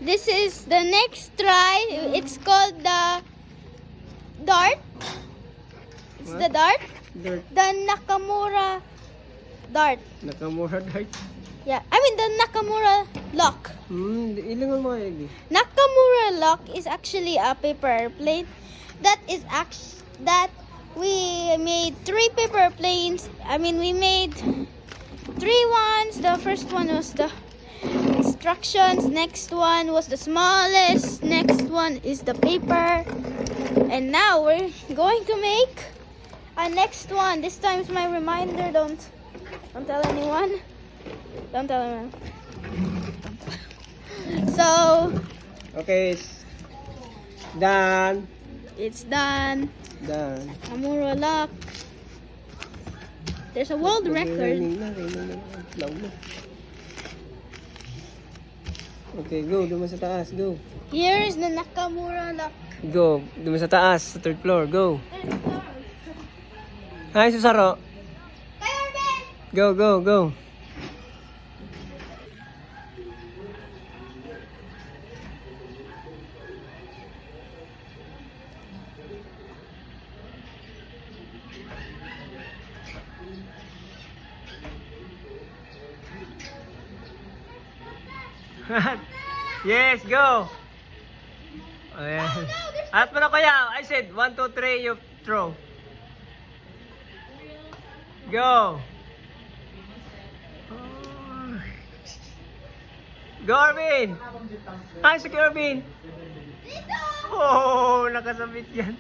This is the next try. It's called the dart. It's the dart. Dirt. The Nakamura dart. Nakamura dart. Yeah, I mean the Nakamura lock. Ilangan mo kayo. Nakamura lock is actually a paper airplane. That we made 3 paper airplanes. I mean, we made 3 ones. The first one was the instructions. Next one was the smallest. Next one is the paper. And now we're going to make a next one. This time is my reminder. Don't tell anyone. Don't tell anyone. So Okay, it's done. it's done. Done. Nakamura lock. There's a world record. Raining na. Flow na. Okay, go. Duman sa taas. Go. Here is the Nakamura lock. Go. Duman sa taas. Sa 3rd floor. Go. Hi, Susaro. Go, go, go. Yes, go. Ayan. At mo na kaya. I said 1, 2, 3, you throw. Go. Go, Arvin. Hi, sige, Arvin. Oh, nakasabit yan.